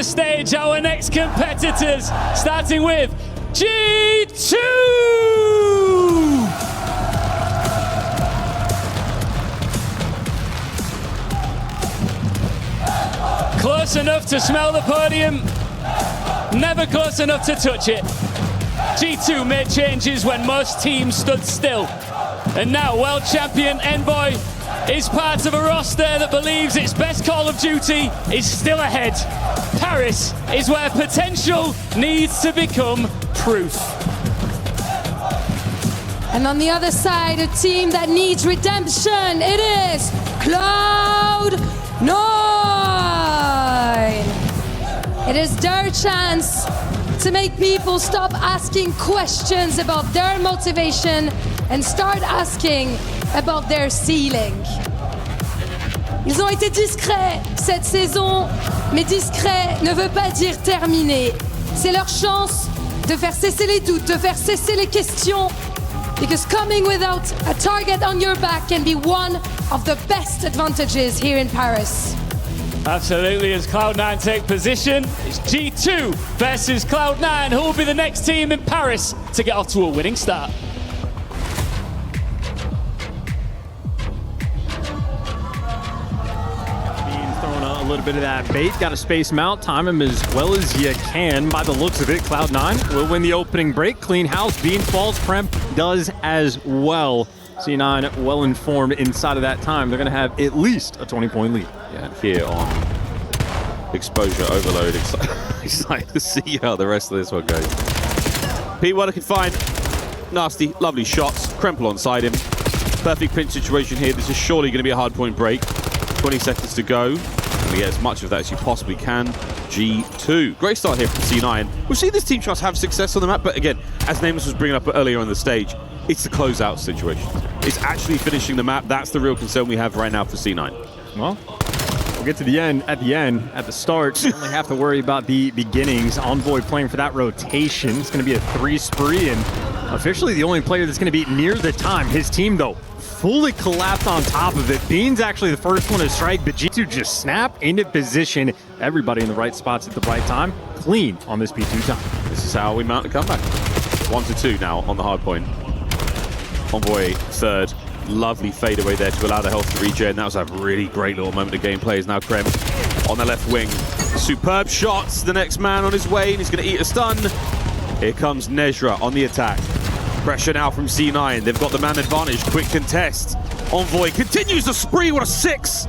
the stage our next competitors, starting with G2! Close enough to smell the podium, never close enough to touch it. G2 made changes when most teams stood still. And now world champion Envoy is part of a roster that believes its best Call of Duty is still ahead. Paris is where potential needs to become proof. And on the other side, a team that needs redemption, it is Cloud9. It is their chance to make people stop asking questions about their motivation and start asking about their ceiling. Ils ont été discrets cette saison, mais discret ne veut pas dire terminé. C'est leur chance de faire cesser les doutes, de faire cesser les questions, because coming without a target on your back can be one of the best advantages here in Paris. Absolutely, as Cloud9 take position, it's G2 versus Cloud9, who will be the next team in Paris to get off to a winning start. Being thrown a little bit of that bait, got to space him out, time him as well as you can. By the looks of it, Cloud9 will win the opening break. Clean house, Bean falls, Kremp does as well. C9 well informed inside of that time. They're going to have at least a 20-point lead. Yeah, and here on exposure overload, excited to see how the rest of this one goes. Pete, what I can find, nasty, lovely shots. Kremp alongside him. Perfect pinch situation here. This is surely going to be a hard point break. 20 seconds to go. And get as much of that as you possibly can. G2. Great start here from C9. We've seen this team try to have success on the map, but again, as Namus was bringing up earlier on the stage, it's the closeout situation. It's actually finishing the map. That's the real concern we have right now for C9. Well, we'll get to the end, at the start. You only have to worry about the beginnings. Envoy playing for that rotation. It's going to be a 3 spree, and officially the only player that's going to be near the time. His team, though, fully collapsed on top of it. Bean's actually the first one to strike, but G2 just snap into position. Everybody in the right spots at the right time. Clean on this P2 time. This is how we mount a comeback. 1-2 now on the hard point. Envoy third. Lovely fadeaway there to allow the health to regen. That was a really great little moment of gameplay. Is now Kremp on the left wing. Superb shots. The next man on his way, and he's going to eat a stun. Here comes Nezra on the attack. Pressure now from C9. They've got the man advantage. Quick contest. Envoy continues the spree. What a 6.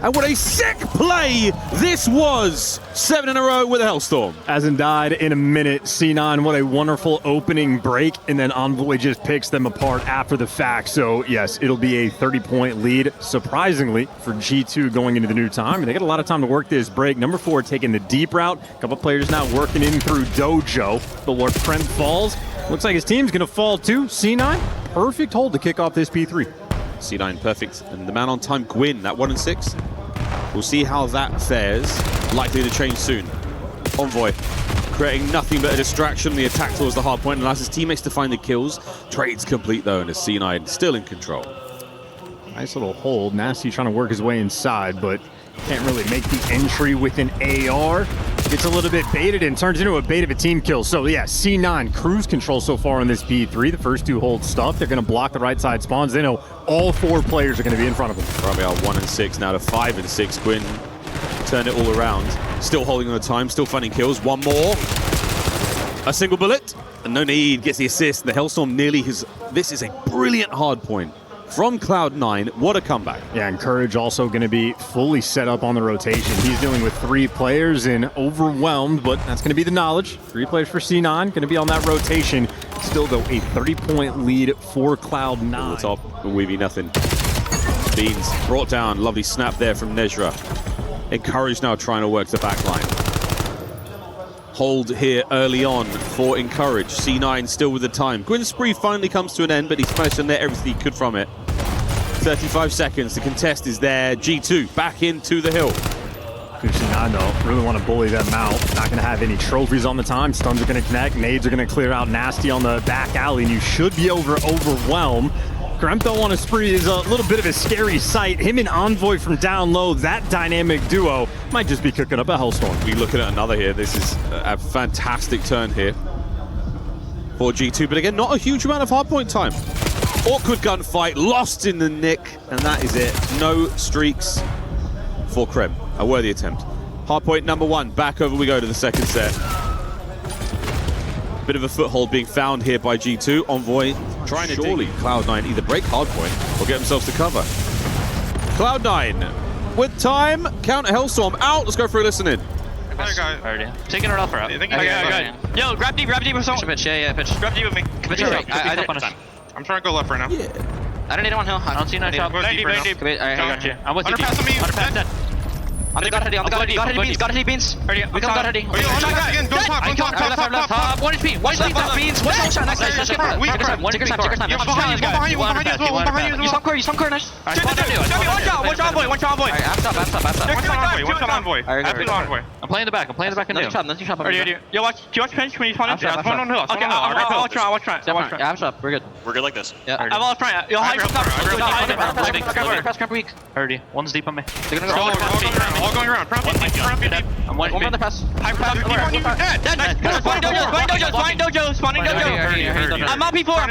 And what a sick play this was. 7 in a row with a Hellstorm. Hasn't died in a minute. C9, what a wonderful opening break. And then Envoy just picks them apart after the fact. So, yes, it'll be a 30-point lead, surprisingly, for G2 going into the new time. They got a lot of time to work this break. Number 4 taking the deep route. A couple players now working in through Dojo. But where Kremp falls, looks like his team's going to fall too. C9, perfect hold to kick off this P3. C9 perfect. And the man on time, Gwyn, that 1-6. We'll see how that fares. Likely to change soon. Envoy creating nothing but a distraction on the attack towards the hard point and allows his teammates to find the kills. Trade's complete though, and a C9 still in control. Nice little hold. Nasty trying to work his way inside, but can't really make the entry with an AR. Gets a little bit baited and turns into a bait of a team kill. So yeah, C9 cruise control so far on this P3. The first 2 hold stuff. They're going to block the right side spawns. They know all 4 players are going to be in front of them. Probably are 1-6 now to 5-6. Gwyn turned it all around. Still holding on the time, still finding kills. One more. A single bullet. And no need, gets the assist. The Hellstorm nearly his... This is a brilliant hard point from Cloud9. What a comeback. Yeah, and Courage also going to be fully set up on the rotation. He's dealing with 3 players and overwhelmed, but that's going to be the knowledge. 3 players for C9, going to be on that rotation. Still, though, a 30-point lead for Cloud9. On the top, Weavy nothing. Beans brought down. Lovely snap there from Nezra. Encourage now trying to work the back line. Hold here early on for Encourage. C9 still with the time. Gwyn's spree finally comes to an end, but he's managed to net everything he could from it. 35 seconds. The contest is there. G2 back into the hill. C9, though, really want to bully them out. Not going to have any trophies on the time. Stuns are going to connect. Nades are going to clear out Nasty on the back alley, and you should be overwhelmed. Kremp though on a spree is a little bit of a scary sight. Him and Envoy from down low, that dynamic duo might just be cooking up a hellstorm. We looking at another here. This is a fantastic turn here for G2, but again, not a huge amount of hardpoint time. Awkward gunfight, lost in the nick, and that is it. No streaks for Kremp. A worthy attempt. Hardpoint number 1, back over we go to the second set. Bit of a foothold being found here by G2. Envoy trying to surely Cloud9 either break hardpoint or get themselves to cover. Cloud9 with time, counter hellstorm out. Let's go for a listen in. Already. Taking it off route. Okay. Yo, grab deep with someone. Pitch, yeah, pitch. Grab deep with me. Pitch, I'm trying to go left right now. Yeah. I don't need one hill. I don't see no shot. Go deep, right deep. Alright, I got you. I'm with you. Underpass on me. Underpass. On the got heady beans. We come got heady. Go top. 1 HP. One beans. One shot. Nice. Take your time. Take your time. You some core. Nice. One shot Envoy. Alright, abs up. One shot Envoy. I'm playing the back. Nothing shot. Yo, watch pinch when you spawn in. Yeah, spawn on hill. Okay, I'll try. Abs up. We're good. We're good like this. Yeah. I'm all trying. Yo, hide from top. Press Kremp weak. Already. One's deep on me. They're gonna go. All going around. Prompt deep. I'm one on the press. Spawning dojo. I'm up P4.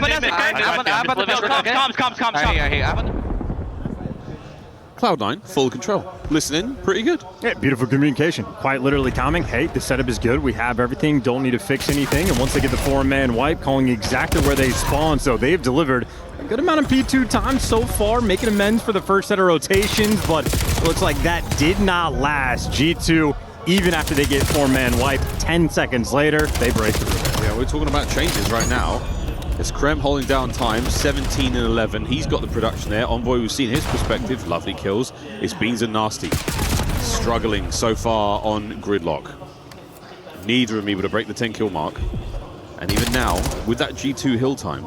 Comms. Cloud9, full control. Listening, pretty good. Yeah, beautiful communication. Quite literally calming. Hey, the setup is good. We have everything. Don't need to fix anything. And once they get the 4-man wipe, calling exactly where they spawn. So they've delivered a good amount of P2 time so far, making amends for the first set of rotations. But it looks like that did not last. G2, even after they get 4-man wipe, 10 seconds later, they break through. Yeah, we're talking about changes right now. It's Kremp holding down time, 17 and 11. He's got the production there. Envoy, we've seen his perspective. Lovely kills. It's Beans and Nasty. Struggling so far on Gridlock. Neither of them able to break the 10-kill mark. And even now, with that G2 hill time,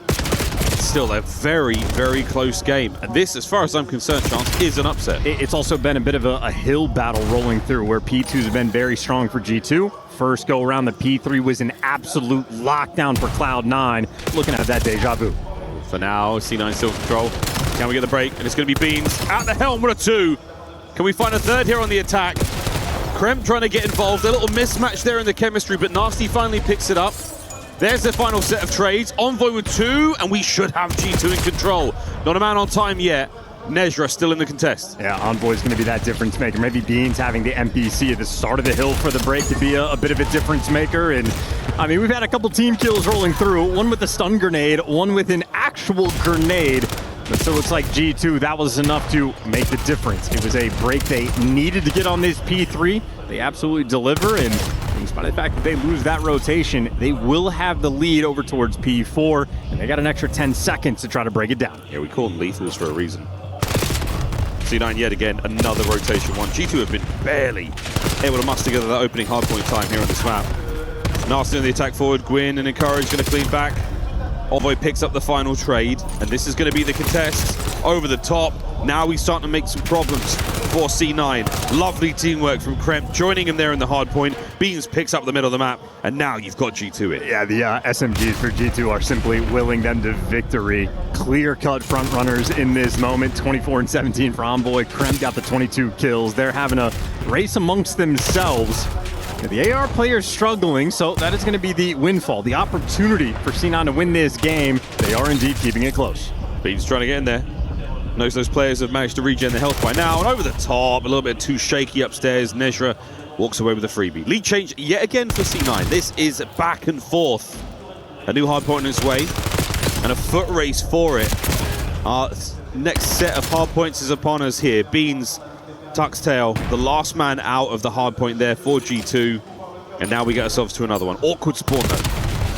it's still a very, very close game. And this, as far as I'm concerned, Chance, is an upset. It's also been a bit of a hill battle rolling through where P2s have been very strong for G2. First go around, the P3 was an absolute lockdown for Cloud9. Looking at that deja vu. For now, C9 still in control. Can we get the break? And it's going to be Beans at the helm with a 2. Can we find a third here on the attack? Kremp trying to get involved. A little mismatch there in the chemistry, but Nasty finally picks it up. There's the final set of trades. Envoy with 2, and we should have G2 in control. Not a man on time yet. Nezra still in the contest. Yeah, Envoy's going to be that difference maker. Maybe Beans having the NPC at the start of the hill for the break to be a bit of a difference maker. And I mean, we've had a couple team kills rolling through. One with a stun grenade, one with an actual grenade. But so it's like G2, that was enough to make the difference. It was a break they needed to get on this P3. They absolutely deliver, and in spite of the fact that they lose that rotation, they will have the lead over towards P4, and they got an extra 10 seconds to try to break it down. Yeah, we call them lethals for a reason. C9 yet again, another rotation one. G2 have been barely able to muster together that opening hardpoint time here on this map. Nasty on the attack forward, Gwyn and Encourage going to clean back. Envoy picks up the final trade, and this is going to be the contest over the top. Now he's starting to make some problems for C9. Lovely teamwork from Kremp, joining him there in the hard point. Beans picks up the middle of the map, and now you've got G2 in. Yeah, the SMGs for G2 are simply willing them to victory. Clear-cut front runners in this moment. 24 and 17 for Envoy. Kremp got the 22 kills. They're having a race amongst themselves. The AR players struggling, so that is going to be the windfall, the opportunity for C9 to win this game. They are indeed keeping it close. Beans trying to get in there. Knows those players have managed to regen their health by now. And over the top, a little bit too shaky upstairs. Nezra walks away with a freebie. Lead change yet again for C9. This is back and forth. A new hardpoint in its way, and a foot race for it. Our next set of hardpoints is upon us here. Beans tucks tail, the last man out of the hardpoint there for G2. And now we get ourselves to another one. Awkward spawn though,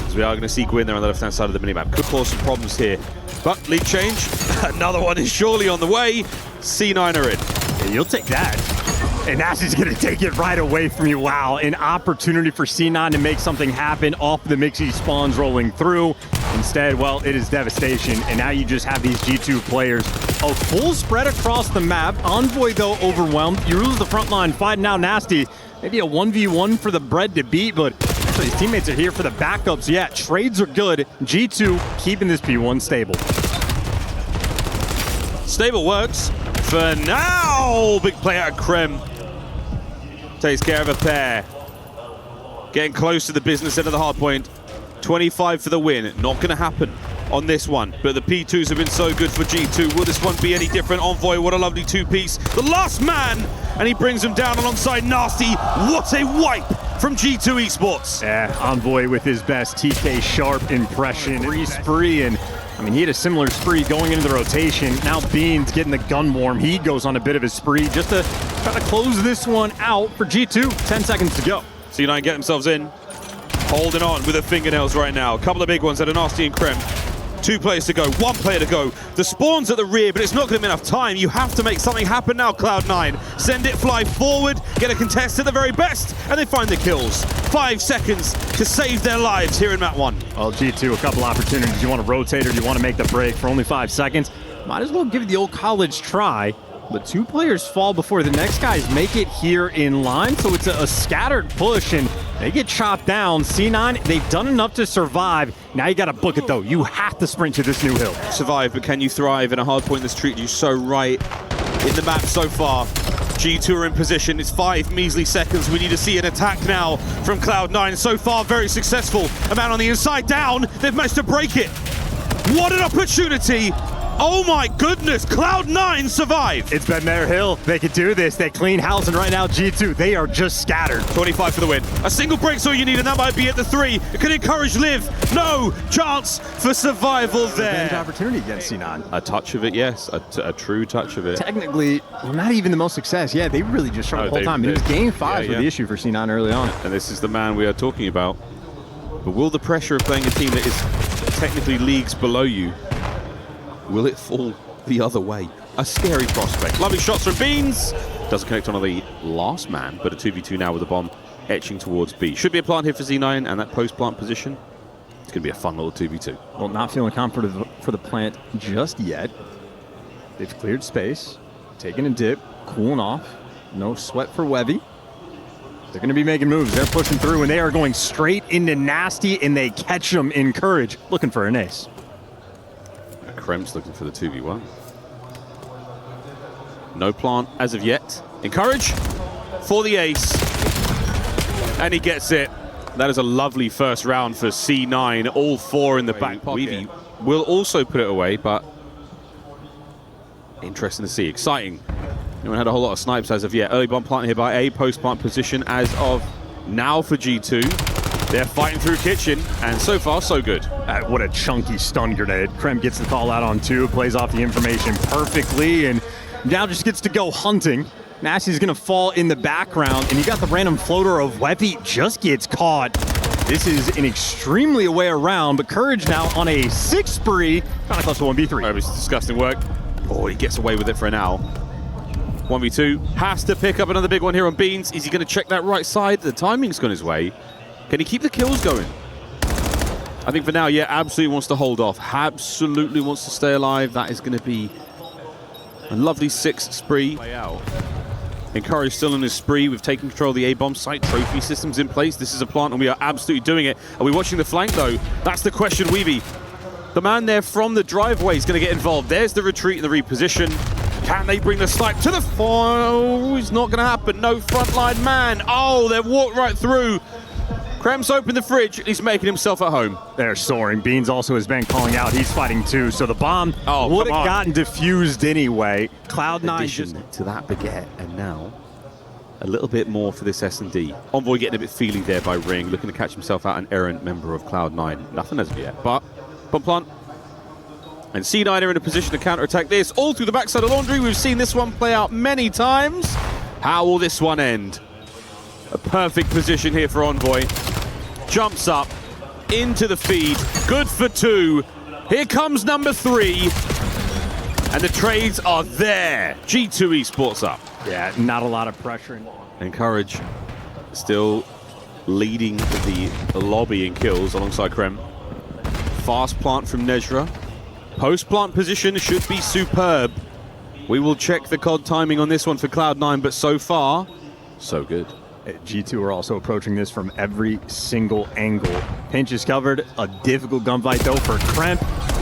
as we are going to see Gwyn there on the left-hand side of the minimap. Could cause some problems here. But lead change, another one is surely on the way. C9 are in. Yeah, you'll take that. And Nasty's going to take it right away from you. Wow, an opportunity for C9 to make something happen off the Mixie spawns rolling through. Instead, well, it is devastation. And now you just have these G2 players. A full spread across the map. Envoy, though, overwhelmed. You lose the front line fight. Now Nasty, maybe a 1v1 for the bread to beat, but actually his teammates are here for the backups. Yeah, trades are good. G2 keeping this P1 stable. Stable works for now. Big play out of Kremp. Takes care of a pair. Getting close to the business end of the hard point. 25 for the win. Not going to happen on this one, but the P2s have been so good for G2. Will this one be any different? Envoy, what a lovely two-piece. The last man, and he brings him down alongside Nasty. What a wipe from G2 Esports. Yeah, Envoy with his best TK Sharp impression. Spree, and I mean, he had a similar spree going into the rotation. Now Beans getting the gun warm. He goes on a bit of a spree just to try to close this one out for G2. 10 seconds to go. C9 get themselves in. Holding on with the fingernails right now. A couple of big ones at Nasty and Kremp. 2 players to go, 1 player to go. The spawn's at the rear, but it's not going to be enough time. You have to make something happen now, Cloud9. Send it, fly forward, get a contest at the very best, and they find the kills. 5 seconds to save their lives here in map 1. Well, G2, a couple opportunities. You want to rotate or do you want to make the break for only 5 seconds? Might as well give it the old college try. But 2 players fall before the next guys make it here in line, so it's a scattered push, and they get chopped down. C9, they've done enough to survive. Now you got to book it, though. You have to sprint to this new hill. Survive, but can you thrive in a hard point that's treated you so right in the map so far? G2 are in position. It's 5 measly seconds. We need to see an attack now from Cloud9. So far, very successful. A man on the inside down. They've managed to break it. What an opportunity. Oh my goodness, Cloud9 survived. It's been their hill. They could do this. They clean house, and right now G2, they are just scattered. 25 for the win. A single break's all you need, and that might be at the 3. It could encourage Liv. No chance for survival there. Revenge opportunity against C9. A touch of it, yes. A true touch of it. Technically, well, not even the most success. Yeah, they really just struggled the whole time. It was game 5 with the issue for C9 early on. And this is the man we are talking about. But will the pressure of playing a team that is technically leagues below you, will it fall the other way? A scary prospect. Lovely shots from Beans. Doesn't connect on the last man, but a 2v2 now with a bomb etching towards B. Should be a plant here for Z9 and that post-plant position. It's going to be a fun little 2v2. Well, not feeling confident for the plant just yet. They've cleared space, taking a dip, cooling off. No sweat for Webby. They're going to be making moves. They're pushing through, and they are going straight into Nasty, and they catch them in Courage, looking for an ace. Kremp's looking for the 2v1. No plant as of yet. Encourage for the ace. And he gets it. That is a lovely first round for C9. All 4 in the back pocket. Weavy will also put it away, but interesting to see. Exciting. No one had a whole lot of snipes as of yet. Early bomb plant here by A. Post plant position as of now for G2. They're fighting through kitchen, and so far, so good. What a chunky stun grenade. Kremp gets the call out on 2, plays off the information perfectly, and now just gets to go hunting. Nasty's gonna fall in the background, and you got the random floater of Webby, just gets caught. This is an extremely away around, but Courage now on a 6 spree, kind of close to 1v3. That was disgusting work. Oh, he gets away with it for now. 1v2, has to pick up another big one here on Beans. Is he gonna check that right side? The timing's gone his way. Can he keep the kills going? I think for now, yeah, absolutely wants to hold off. Absolutely wants to stay alive. That is going to be a lovely 6 spree. Encourage still in his spree. We've taken control of the A-bomb site. Trophy systems in place. This is a plant, and we are absolutely doing it. Are we watching the flank, though? That's the question, Weavy. The man there from the driveway is going to get involved. There's the retreat and the reposition. Can they bring the snipe to the foil? It's not going to happen. No frontline man. Oh, they've walked right through. Kremp's opened the fridge. He's making himself at home. They're soaring. Beans also has been calling out. He's fighting too. So the bomb would have gotten diffused anyway. Cloud9 addition to that baguette, and now a little bit more for this S&D. Envoy getting a bit feely there by Ring, looking to catch himself out, an errant member of Cloud9. Nothing as of yet, but bomb plant. And C9 are in a position to counter-attack this. All through the backside of Laundry. We've seen this one play out many times. How will this one end? A perfect position here for Envoy. Jumps up into the feed. Good for 2. Here comes number 3. And the trades are there. G2 Esports up. Yeah, not a lot of pressure. Encourage still leading the lobby in kills alongside Kremp. Fast plant from Nezra. Post plant position should be superb. We will check the COD timing on this one for Cloud9, but so far, so good. G2 are also approaching this from every single angle. Pinch is covered. A difficult gunfight though for Kremp.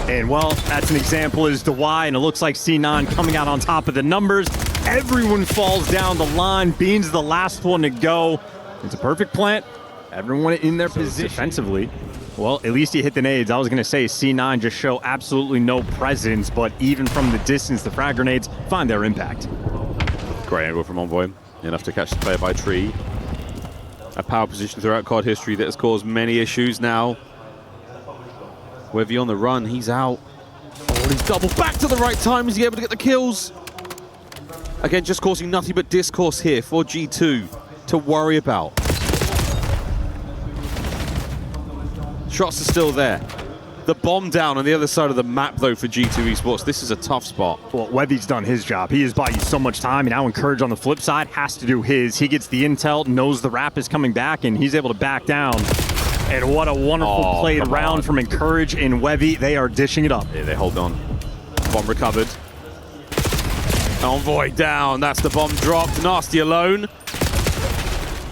And well, that's an example as to why, and it looks like C9 coming out on top of the numbers. Everyone falls down the line. Beans the last one to go. It's a perfect plant. Everyone in their position. Defensively, well, at least he hit the nades. I was going to say C9 just show absolutely no presence, but even from the distance, the frag grenades find their impact. Great angle from Envoy. Enough to catch the player by tree. A power position throughout COD history that has caused many issues now. Whether on the run, he's out. Oh, he's doubled back to the right time. Is he able to get the kills? Again, just causing nothing but discourse here for G2 to worry about. Shots are still there. The bomb down on the other side of the map, though, for G2 Esports. This is a tough spot. Well, Webby's done his job. He has bought you so much time, and now Encourage on the flip side has to do his. He gets the intel, knows the rap is coming back, and he's able to back down. And what a wonderful played round from Encourage and Webby. They are dishing it up. Yeah, they hold on. Bomb recovered. Envoy down. That's the bomb dropped. Nasty alone.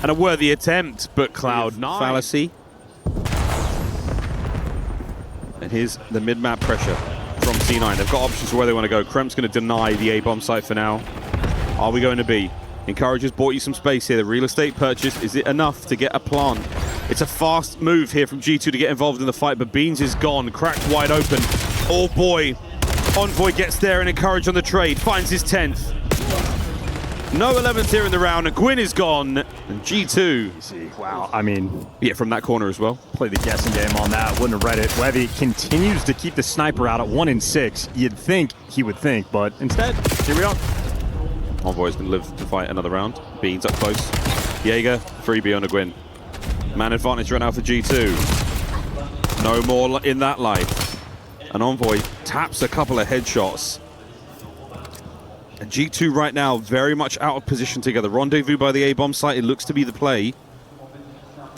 And a worthy attempt, but Cloud9 fallacy. And here's the mid-map pressure from C9. They've got options for where they want to go. Kremp's going to deny the A-bomb site for now. Are we going to B? Encourage has bought you some space here. The real estate purchase, is it enough to get a plant? It's a fast move here from G2 to get involved in the fight, but Beans is gone, cracked wide open. Oh boy, Envoy gets there and Encourage on the trade, finds his 10th. No 11th here in the round, and Gwyn is gone, and G2. Wow, I mean, yeah, from that corner as well. Play the guessing game on that, wouldn't have read it. Webby continues to keep the sniper out at 1 and 6. You'd think he would think, but instead, here we are. Envoy's going to live to fight another round. Beans up close. Jaeger, freebie on a Gwyn. Man advantage right now for G2. No more in that life. And Envoy taps a couple of headshots. And G2 right now very much out of position together. Rendezvous by the A-bomb site, it looks to be the play.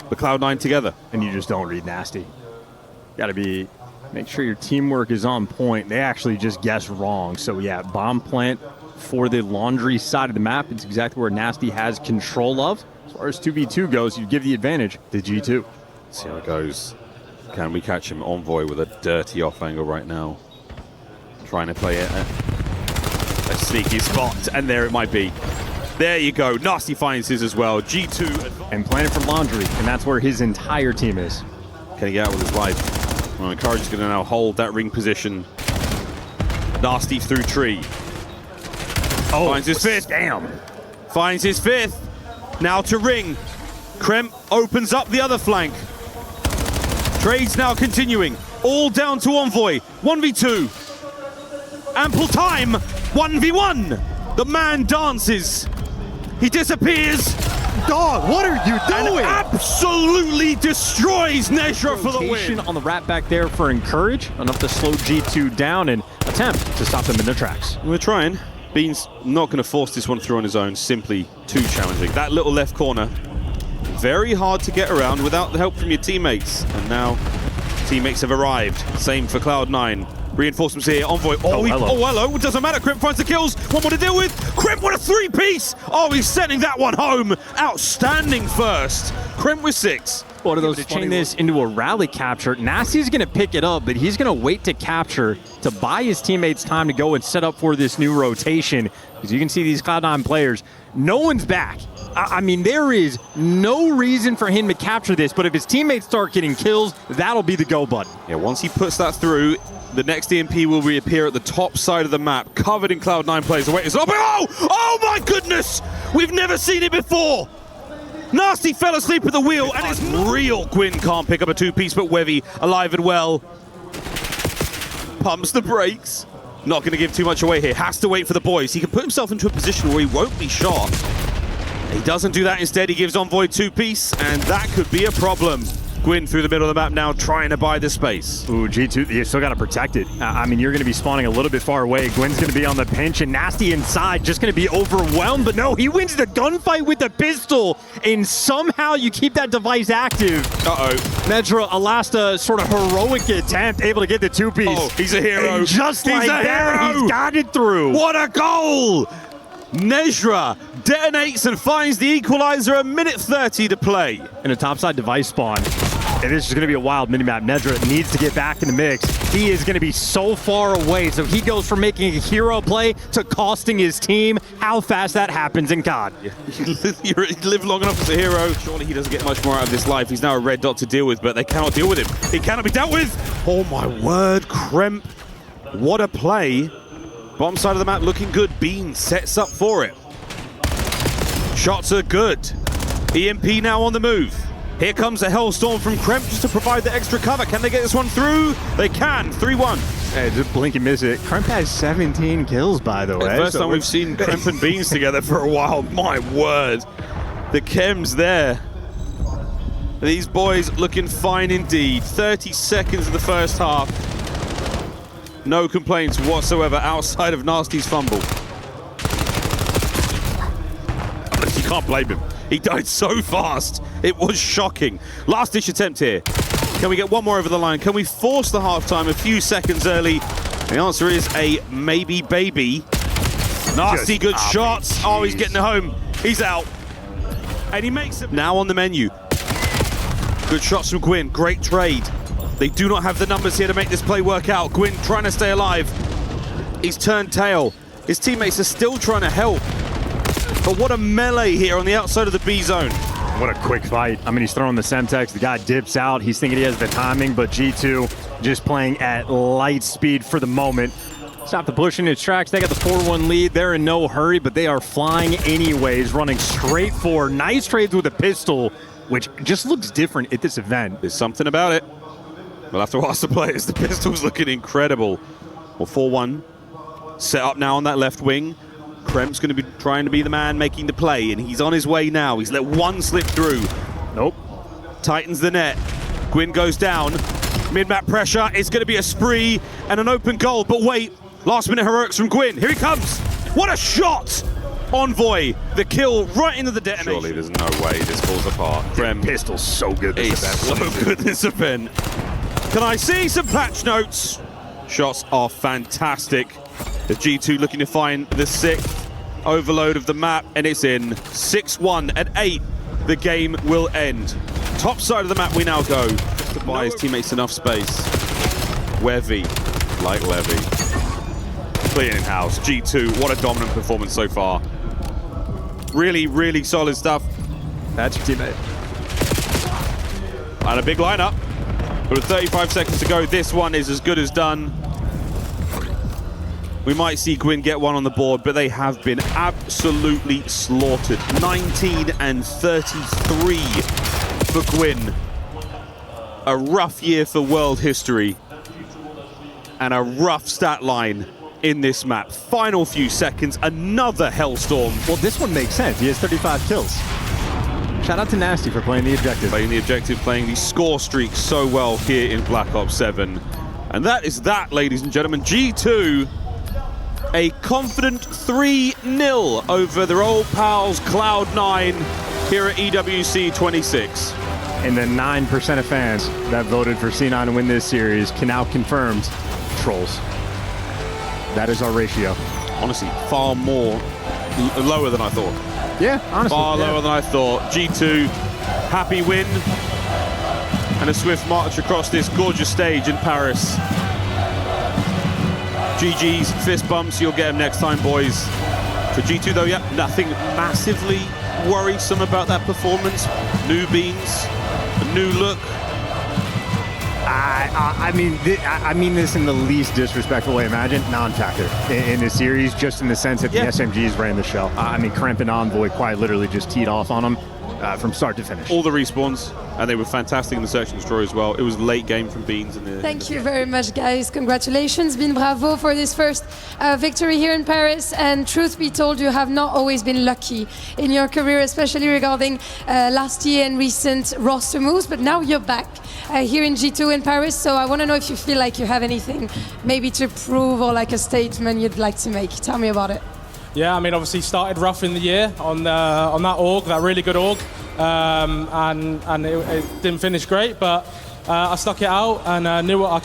But Cloud9 together. And you just don't read nasty. Gotta be, make sure your teamwork is on point. They actually just guessed wrong. So yeah, bomb plant for the laundry side of the map. It's exactly where Nasty has control of. As far as 2v2 goes, you give the advantage to G2. Let's see how it goes. Can we catch him? Envoy with a dirty off angle right now. Trying to play it at a sneaky spot, and there it might be. There you go. Nasty finds his as well. G2 and planning for laundry, and that's where his entire team is. Can he get out with his life? Well, Encourage is going to now hold that ring position. Nasty through tree. Oh, finds his 5th. Damn. Finds his 5th. Now to ring. Kremp opens up the other flank. Trades now continuing. All down to Envoy. 1v2. Ample time. 1v1. The man dances. He disappears. Dog, what are you doing? And absolutely destroys Nezra for the win. On the wrap back there for Encourage. Enough to slow G2 down and attempt to stop them in their tracks. We're trying. Beans not going to force this one through on his own. Simply too challenging. That little left corner, very hard to get around without the help from your teammates. And now teammates have arrived. Same for Cloud9. Reinforcements here. Envoy. Oh, hello. It doesn't matter. Kremp finds the kills. One more to deal with. Kremp with a 3-piece. Oh, he's sending that one home. Outstanding first. Kremp with 6. What are those? Chain this into a rally capture. Nasty's going to pick it up, but he's going to wait to capture to buy his teammates time to go and set up for this new rotation. Because you can see these Cloud9 players, no one's back. I mean, there is no reason for him to capture this, but if his teammates start getting kills, that'll be the go button. Yeah, once he puts that through, the next EMP will reappear at the top side of the map, covered in Cloud9 players. Oh my goodness! We've never seen it before! Nasty fell asleep at the wheel, and it's real. Gwyn can't pick up a 2-piece, but Webby alive and well. Pumps the brakes. Not going to give too much away here. Has to wait for the boys. He can put himself into a position where he won't be shot. He doesn't do that. Instead, he gives Envoy 2-piece, and that could be a problem. Gwyn through the middle of the map now, trying to buy the space. Ooh, G2, you still got to protect it. I mean, you're going to be spawning a little bit far away. Gwyn's going to be on the pinch, and Nasty inside, just going to be overwhelmed. But no, he wins the gunfight with the pistol, and somehow you keep that device active. Uh-oh. Nezra, a last sort of heroic attempt, able to get the 2-piece. Oh, he's a hero. And just like that, he's got it through. What a goal! Nezra detonates and finds the equalizer. A minute 30 to play. And a topside device spawn. And this is going to be a wild minimap. Nedra needs to get back in the mix. He is going to be so far away. So he goes from making a hero play to costing his team. How fast that happens in COD. You live long enough as a hero. Surely he doesn't get much more out of this life. He's now a red dot to deal with, but they cannot deal with him. He cannot be dealt with. Oh my word, Kremp. What a play. Bottom side of the map looking good. Bean sets up for it. Shots are good. EMP now on the move. Here comes a Hellstorm from Kremp just to provide the extra cover. Can they get this one through? They can. 3-1. Hey, just blink and miss it. Kremp has 17 kills, by the way. First time we've seen Kremp and Beans together for a while. My word. The chems there. These boys looking fine indeed. 30 seconds of the first half. No complaints whatsoever outside of Nasty's fumble. You can't blame him. He died so fast. It was shocking. Last ditch attempt here. Can we get one more over the line? Can we force the halftime a few seconds early? The answer is a maybe baby. Nasty good shots. Oh, he's getting it home. He's out. And he makes it. Now on the menu. Good shots from Gwyn. Great trade. They do not have the numbers here to make this play work out. Gwyn trying to stay alive. He's turned tail. His teammates are still trying to help. But what a melee here on the outside of the B zone. What a quick fight. I mean, he's throwing the Semtex. The guy dips out. He's thinking he has the timing, but G2 just playing at light speed for the moment. Stop the push in its tracks. They got the 4-1 lead. They're in no hurry, but they are flying anyways, running straight forward. Nice trades with a pistol, which just looks different at this event. There's something about it. We'll have to ask the players. The pistol's looking incredible. Well, 4-1. Set up now on that left wing. Kremp's going to be trying to be the man making the play, and he's on his way now. He's let one slip through. Nope. Tightens the net. Gwyn goes down. Mid-map pressure. It's going to be a spree and an open goal. But wait, last-minute heroics from Gwyn. Here he comes. What a shot! Envoy, the kill right into the detonation. Surely there's no way this falls apart. Kremp. Pistol's so good this event. So good this event. Can I see some patch notes? Shots are fantastic. The G2 looking to find the 6th overload of the map, and it's in. 6-1 at 8. The game will end. Top side of the map we now go. To buy his teammates enough space. Wevy, like Levy. Clean in house. G2, what a dominant performance so far. Really, really solid stuff. That's your teammate. And a big lineup. But with 35 seconds to go, this one is as good as done. We might see Gwyn get one on the board, but they have been absolutely slaughtered. 19 and 33 for Gwyn. A rough year for world history. And a rough stat line in this map. Final few seconds, another Hellstorm. Well, this one makes sense. He has 35 kills. Shout out to Nasty for playing the objective. Playing the objective, playing the score streak so well here in Black Ops 7. And that is that, ladies and gentlemen. G2, a confident 3-0 over their old pals Cloud9 here at EWC 26. And the 9% of fans that voted for C9 to win this series can now confirm trolls. That is our ratio. Honestly, far more lower than I thought. Yeah, honestly. Far lower than I thought. G2, happy win. And a swift march across this gorgeous stage in Paris. GG's, fist bumps, you'll get them next time, boys. For G2 though, yeah, nothing massively worrisome about that performance. New beans, a new look. I mean this in the least disrespectful way. Imagine non-factor in this series, just in the sense that the SMGs ran the show. I mean, Kremp and Envoy quite literally just teed off on them from start to finish. All the respawns, and they were fantastic in the search and destroy as well. It was late game from Beans. Thank you very much, guys. Congratulations, Bean, bravo for this first victory here in Paris. And truth be told, you have not always been lucky in your career, especially regarding last year and recent roster moves. But now you're back here in G2 in Paris. So I want to know if you feel like you have anything maybe to prove or like a statement you'd like to make. Tell me about it. Yeah, I mean, obviously started rough in the year on that org, that really good org, and it didn't finish great, but I stuck it out and knew what I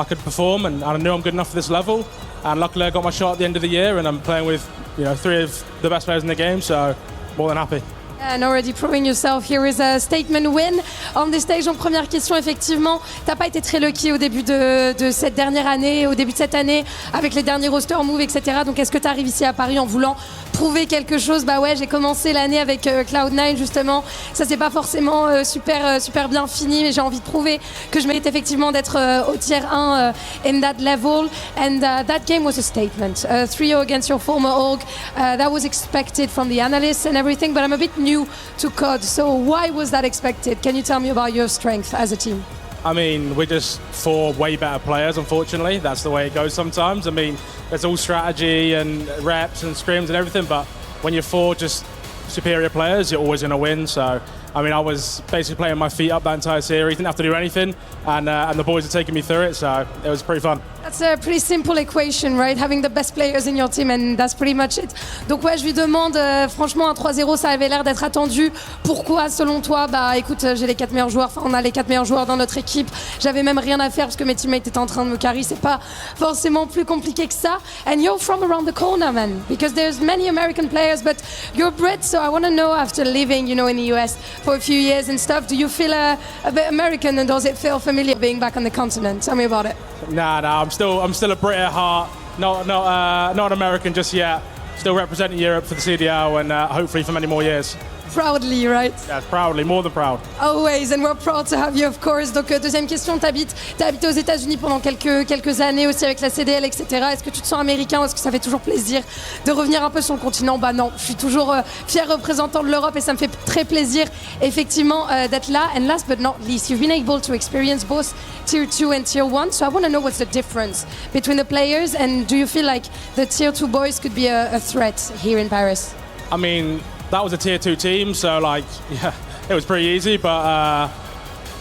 could perform, and I knew I'm good enough for this level. And luckily, I got my shot at the end of the year, and I'm playing with 3 of the best players in the game, so more than happy. And already proving yourself, here is a statement win on the stage. En première question, effectivement, t'as pas été très lucky au début de cette dernière année, au début de cette année, avec les derniers roster moves, etc. Donc est-ce que tu arrives ici à Paris en voulant prouver quelque chose? Bah ouais, j'ai commencé l'année avec Cloud9 justement. Ça c'est pas forcément super bien fini, mais j'ai envie de prouver que je mérite effectivement d'être au tier 1 in that level. And that game was a statement. 3-0 against your former org. That was expected from the analysts and everything, but I'm a bit new to COD. So why was that expected? Can you tell me about your strength as a team? I mean, we're just 4 way better players, unfortunately. That's the way it goes sometimes. I mean, there's all strategy and reps and scrims and everything, but when you're 4 just superior players, you're always going to win. So, I mean, I was basically playing my feet up that entire series, didn't have to do anything, and the boys are taking me through it, so it was pretty fun. That's a pretty simple equation, right? Having the best players in your team, and that's pretty much it. Donc ouais, je lui demande, franchement, un 3-0, ça avait l'air d'être attendu. Pourquoi, selon toi? Bah écoute, j'ai les 4 meilleurs joueurs, enfin on a les 4 meilleurs joueurs dans notre équipe. J'avais même rien à faire parce que mes teammates étaient en train de me carry. C'est pas forcément plus compliqué que ça. And you're from around the corner, man, because there's many American players, but you're Brit, so I want to know, after living, you know, in the US for a few years and stuff, do you feel a bit American, and does it feel familiar being back on the continent? Tell me about it. Nah, I'm still a Brit at heart. Not an American just yet. Still representing Europe for the CDL and hopefully for many more years. Proudly, right? Yeah, proudly, more than proud. Always, and we're proud to have you, of course. Donc, deuxième question, t'as habité aux États-Unis pendant quelques années aussi avec la CDL, etc. Est-ce que tu te sens américain ou est-ce que ça fait toujours plaisir de revenir un peu sur le continent? Bah non, je suis toujours fier représentant de l'Europe et ça me fait très plaisir, effectivement, d'être là. And last but not least, you've been able to experience both Tier 2 and Tier 1. So I want to know what's the difference between the players, and do you feel like the Tier 2 boys could be a threat here in Paris? I mean, that was a Tier 2 team, so like, yeah, it was pretty easy, but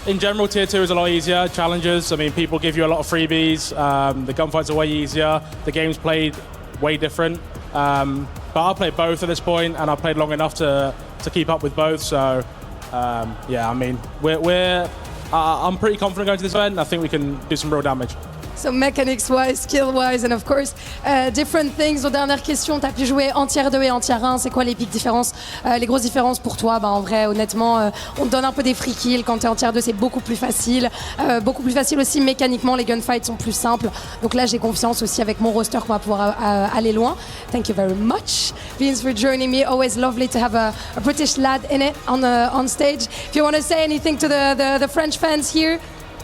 in general, Tier 2 is a lot easier. Challenges, I mean, people give you a lot of freebies, the gunfights are way easier, the game's played way different, but I played both at this point, and I played long enough to keep up with both, so yeah, I mean, I'm pretty confident going to this event, I think we can do some real damage. So mechanics-wise, skill-wise, and of course, different things. Aux dernières questions, tu as pu jouer en tier 2 et en tier 1. C'est quoi les big différences, les grosses différences pour toi? Bah, en vrai, honnêtement, on te donne un peu des free kills. Quand tu es en tier 2, c'est beaucoup plus facile. Beaucoup plus facile aussi mécaniquement. Les gunfights sont plus simples. Donc là, j'ai confiance aussi avec mon roster qu'on va pouvoir aller loin. Thank you very much, Vince, for joining me. Always lovely to have a British lad in it on stage. If you want to say anything to the French fans here.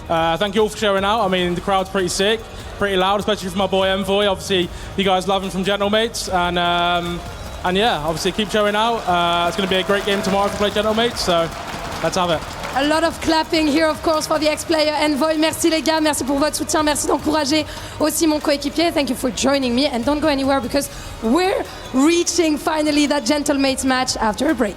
Thank you all for showing out. I mean, the crowd's pretty sick, pretty loud, especially for my boy Envoy. Obviously, you guys love him from Gentlemates, and yeah, obviously keep showing out. It's going to be a great game tomorrow if we play Gentlemates, so let's have it. A lot of clapping here, of course, for the ex-player Envoy. Merci les gars, merci pour votre soutien, merci d'encourager aussi mon coéquipier. Thank you for joining me, and don't go anywhere because we're reaching finally that Gentlemates match after a break.